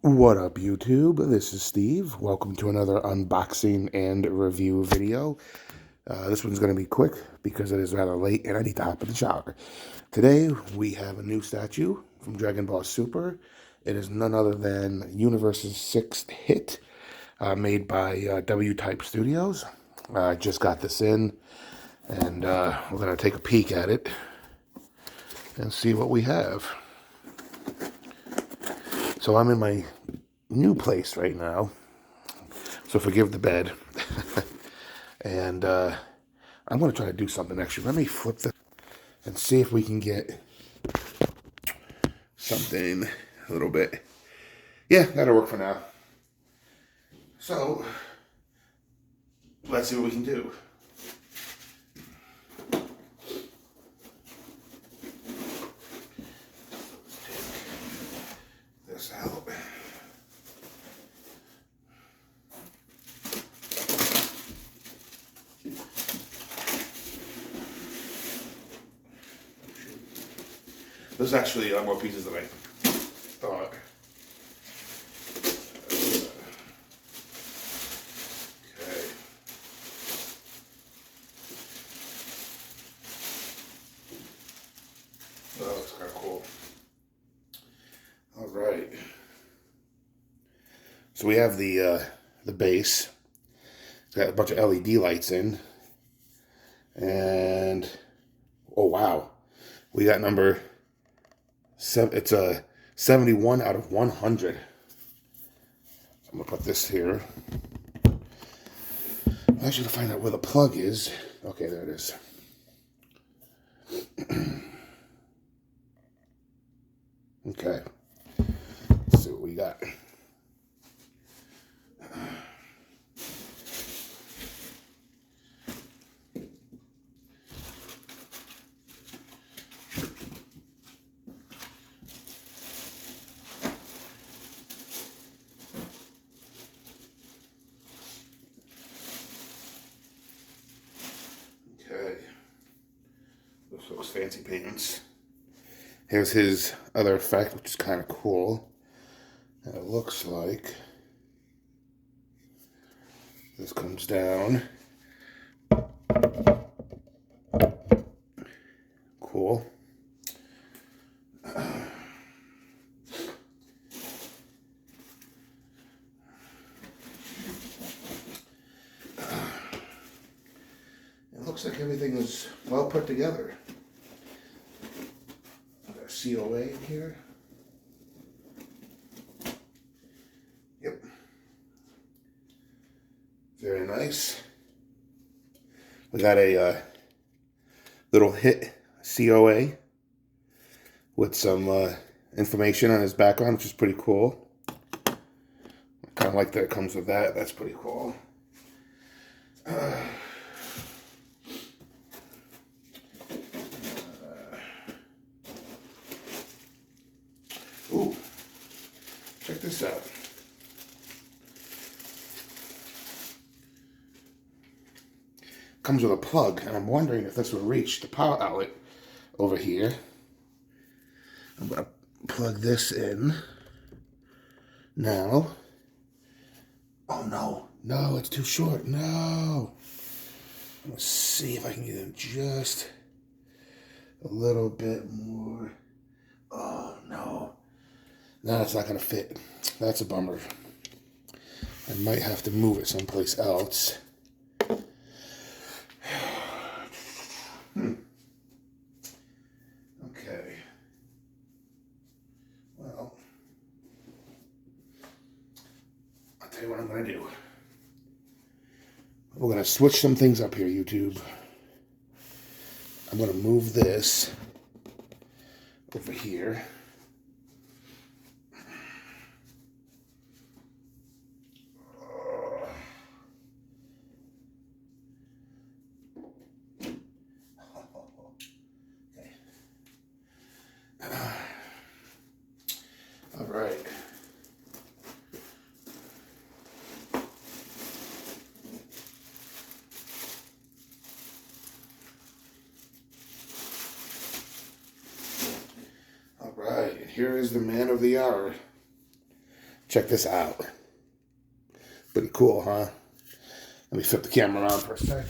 What up, YouTube? This is Steve. Welcome to another unboxing and review video. This one's going to be quick because it is rather late and I need to hop in the shower. Today, we have a new statue from Dragon Ball Super. It is none other than Universe's 6th hit, made by WYPE Studios. I just got this in, and we're going to take a peek at it and see what we have. So I'm in my new place right now, so forgive the bed. And I'm going to try to do something extra. Let me flip this and see if we can get something a little bit. Yeah, that'll work for now. So, let's see what we can do. Take this out. There's actually more pieces than I thought. Okay. Oh, that looks kind of cool. All right. So we have the base. It's got a bunch of LED lights in, and oh wow, we got number. It's a 71 out of 100. So I'm gonna put this here. I'm actually gonna find out where the plug is. Okay, there it is. Okay, let's see what we got. Okay, this looks fancy pants. Here's his other effect, which is kind of cool. And it looks like this comes down. Cool. It looks like everything is well put together. Got a COA in here. Yep. Very nice. We got a little hit COA with some information on his background, which is pretty cool. I kind of like that it comes with that. That's pretty cool. Ooh, check this out. Comes with a plug, and I'm wondering if this will reach the power outlet over here. I'm gonna plug this in now. Oh no, no, it's too short. No. Let's see if I can get in just a little bit more. Oh no. No, it's not gonna fit. That's a bummer. I might have to move it someplace else. Okay. Well, I'll tell you what I'm gonna do. We're gonna switch some things up here, YouTube. I'm gonna move this over here. All right. All right, here is the man of the hour. Check this out. Pretty cool, huh? Let me flip the camera around for a sec.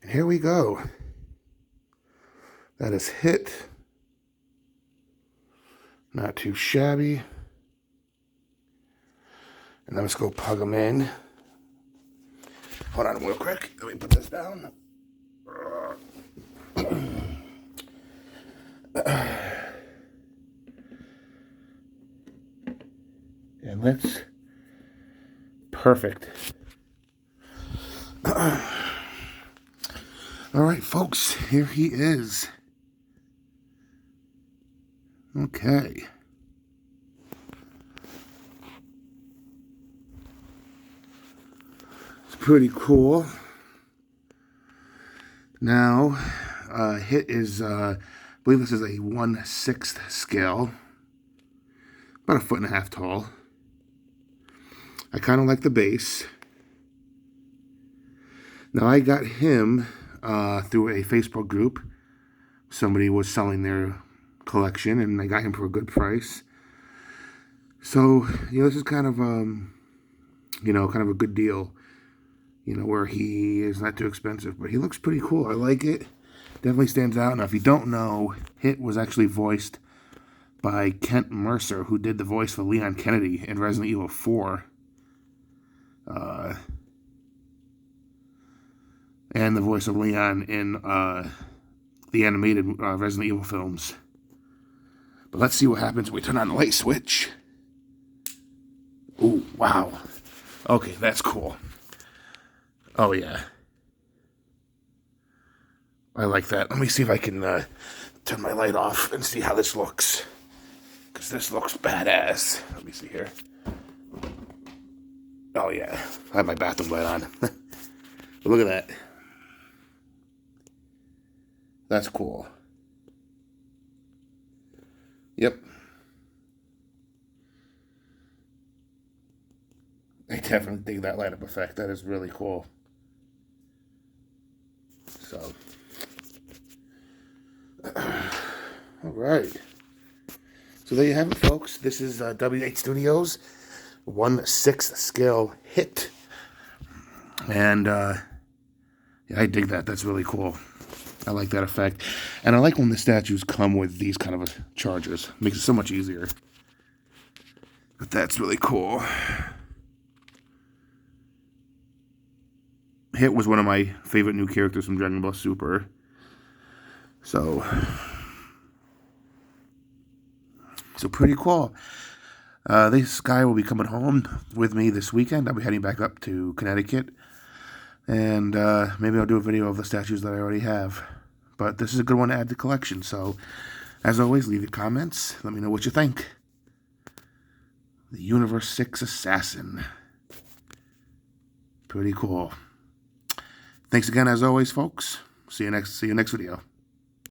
And here we go. That is Hit. Not too shabby. And let's go plug them in. Hold on real quick. Let me put this down. And let's... Perfect. All right, folks. Here he is. Okay. It's pretty cool. Now, Hit is, I believe this is a 1/6 scale. About 1.5 feet tall. I kind of like the base. Now, I got him through a Facebook group. Somebody was selling their collection, and I got him for a good price. So, this is kind of, kind of a good deal. Where he is not too expensive, but he looks pretty cool. I like it. Definitely stands out. Now, if you don't know, Hit was actually voiced by Kent Mercer, who did the voice for Leon Kennedy in Resident Evil 4. And the voice of Leon in the animated Resident Evil films. But let's see what happens when we turn on the light switch. Ooh, wow. Okay, that's cool. Oh, yeah. I like that. Let me see if I can turn my light off and see how this looks. Because this looks badass. Let me see here. Oh, yeah. I have my bathroom light on. But look at that. That's cool. Yep. I definitely dig that light up effect. That is really cool. So. All right. So there you have it, folks. This is WYPE Stidios 1/6 scale Hit. And yeah, I dig that. That's really cool. I like that effect. And I like when the statues come with these kind of chargers. Makes it so much easier. But that's really cool. Hit was one of my favorite new characters from Dragon Ball Super. So pretty cool. This guy will be coming home with me this weekend. I'll be heading back up to Connecticut. And maybe I'll do a video of the statues that I already have. But this is a good one to add to the collection. So, as always, leave your comments. Let me know what you think. The Universe 6 Assassin. Pretty cool. Thanks again, as always, folks. See you next video.